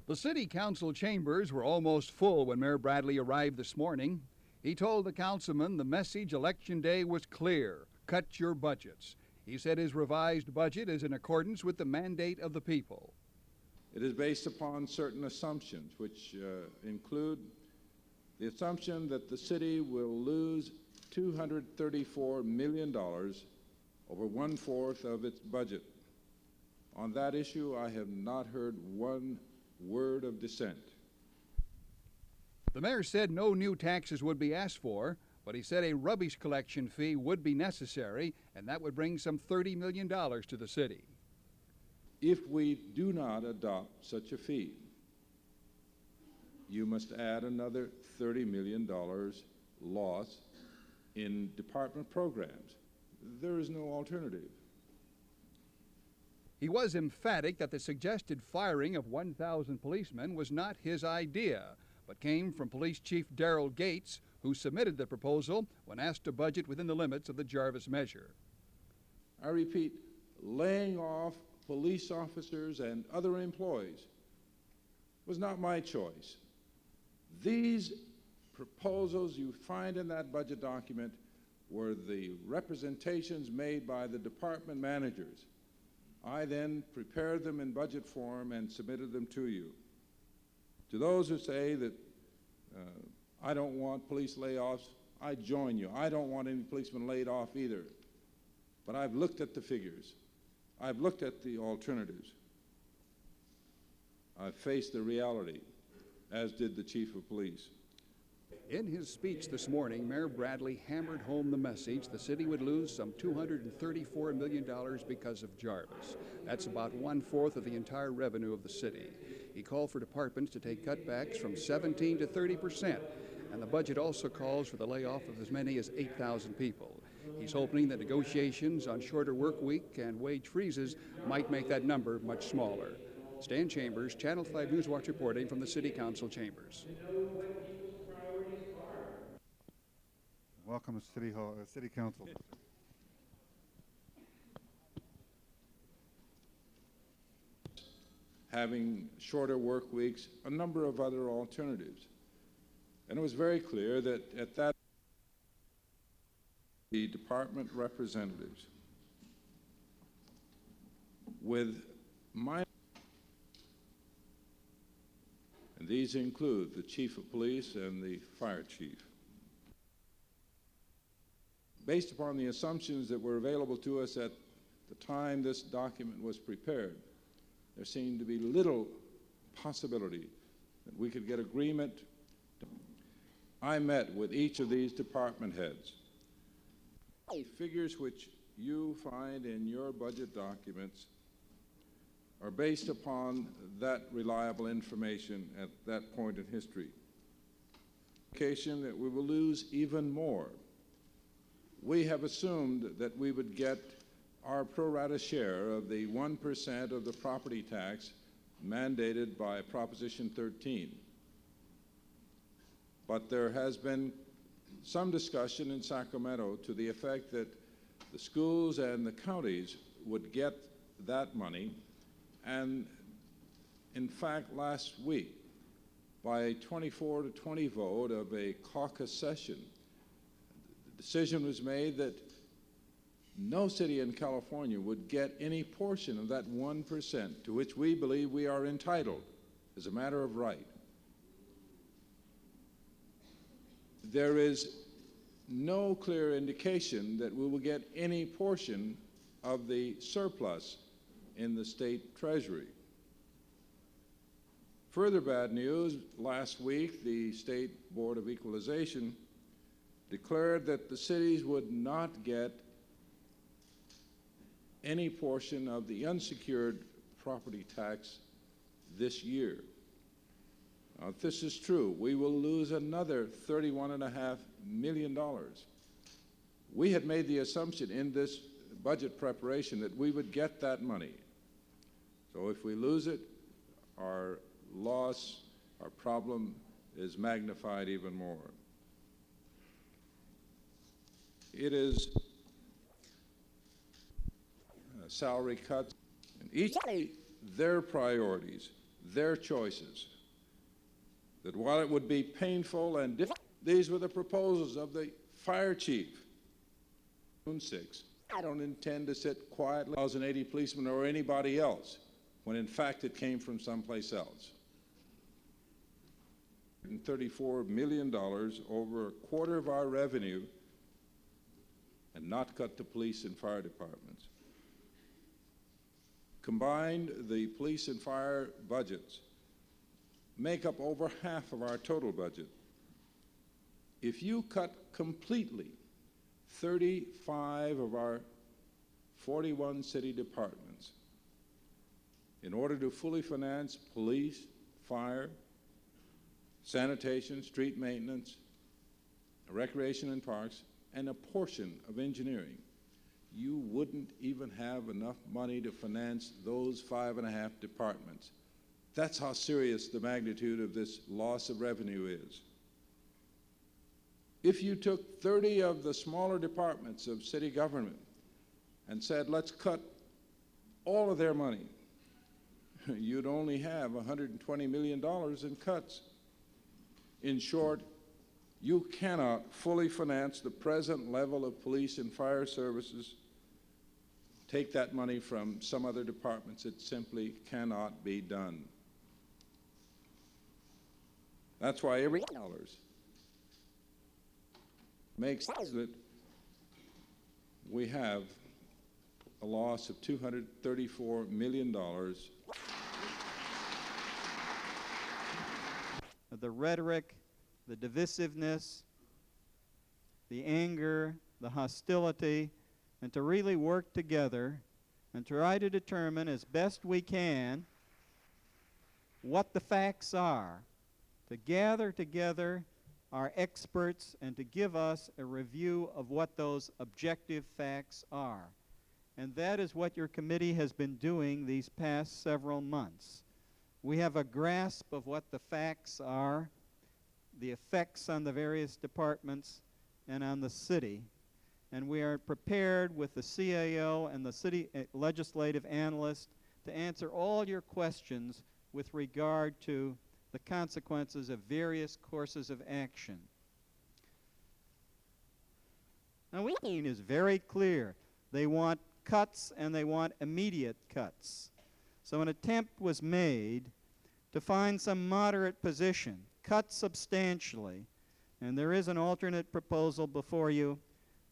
The city council chambers were almost full when Mayor Bradley arrived this morning. He told the councilmen the message election day was clear: cut your budgets. He said his revised budget is in accordance with the mandate of the people. It is based upon certain assumptions, which include the assumption that the city will lose $234 million, over 1/4 of its budget. On that issue, I have not heard one word of dissent. The mayor said no new taxes would be asked for, but he said a rubbish collection fee would be necessary, and that would bring some $30 million to the city. If we do not adopt such a fee, you must add another $30 million loss in department programs. There is no alternative. He was emphatic that the suggested firing of 1,000 policemen was not his idea, but came from Police Chief Darrell Gates, who submitted the proposal when asked to budget within the limits of the Jarvis measure. I repeat, laying off police officers and other employees was not my choice. These proposals you find in that budget document were the representations made by the department managers. I then prepared them in budget form and submitted them to you. To those who say that I don't want police layoffs, I join you. I don't want any policemen laid off either. But I've looked at the figures. I've looked at the alternatives. I've faced the reality, as did the chief of police. In his speech this morning, Mayor Bradley hammered home the message the city would lose some $234 million because of Jarvis. That's about 1/4 of the entire revenue of the city. He called for departments to take cutbacks from 17% to 30%, and the budget also calls for the layoff of as many as 8,000 people. He's hoping that negotiations on shorter work week and wage freezes might make that number much smaller. Stan Chambers, Channel 5 News Watch reporting from the City Council chambers. Welcome to City Hall, City Council. Having shorter work weeks, a number of other alternatives. And it was very clear that at that the department representatives with my, and these include the chief of police and the fire chief. Based upon the assumptions that were available to us at the time this document was prepared, there seemed to be little possibility that we could get agreement. I met with each of these department heads. The figures which you find in your budget documents are based upon that reliable information at that point in history. That we will lose even more. We have assumed that we would get our pro rata share of the 1% of the property tax mandated by Proposition 13. But there has been some discussion in Sacramento to the effect that the schools and the counties would get that money. And in fact, last week, by a 24 to 20 vote of a caucus session, the decision was made that no city in California would get any portion of that 1% to which we believe we are entitled as a matter of right. There is no clear indication that we will get any portion of the surplus in the state treasury. Further bad news, last week the State Board of Equalization declared that the cities would not get any portion of the unsecured property tax this year. Now, if this is true, we will lose another $31.5 million. We had made the assumption in this budget preparation that we would get that money. So if we lose it, our loss, our problem is magnified even more. It is salary cuts, and each their priorities, their choices. That while it would be painful and difficult, these were the proposals of the fire chief. June 6. I don't intend to sit quietly 1,080 policemen or anybody else, when in fact it came from someplace else. $34 million, over a quarter of our revenue, and not cut the police and fire departments. Combined, the police and fire budgets make up over half of our total budget. If you cut completely 35 of our 41 city departments in order to fully finance police, fire, sanitation, street maintenance, recreation and parks, and a portion of engineering, you wouldn't even have enough money to finance those 5.5 departments. That's how serious the magnitude of this loss of revenue is. If you took 30 of the smaller departments of city government and said, let's cut all of their money, you'd only have $120 million in cuts. In short, you cannot fully finance the present level of police and fire services. Take that money from some other departments. It simply cannot be done. That's why every $1 makes that we have a loss of $234 million. The rhetoric, the divisiveness, the anger, the hostility, and to really work together and try to determine as best we can what the facts are, to gather together our experts and to give us a review of what those objective facts are. And that is what your committee has been doing these past several months. We have a grasp of what the facts are, the effects on the various departments and on the city, and we are prepared with the CAO and the city legislative analyst to answer all your questions with regard to the consequences of various courses of action. Now, what we mean is very clear. They want cuts, and they want immediate cuts. So an attempt was made to find some moderate position, cut substantially, and there is an alternate proposal before you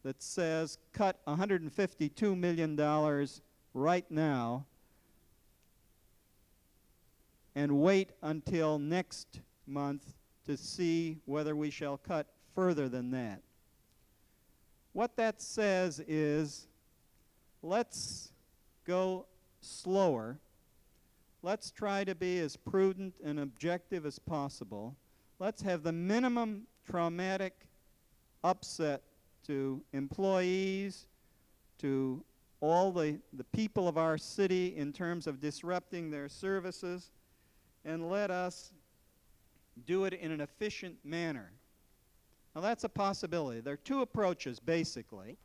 that says cut $152 million right now and wait until next month to see whether we shall cut further than that. What that says is, let's go slower. Let's try to be as prudent and objective as possible. Let's have the minimum traumatic upset to employees, to all the people of our city in terms of disrupting their services, and let us do it in an efficient manner. Now, that's a possibility. There are two approaches, basically.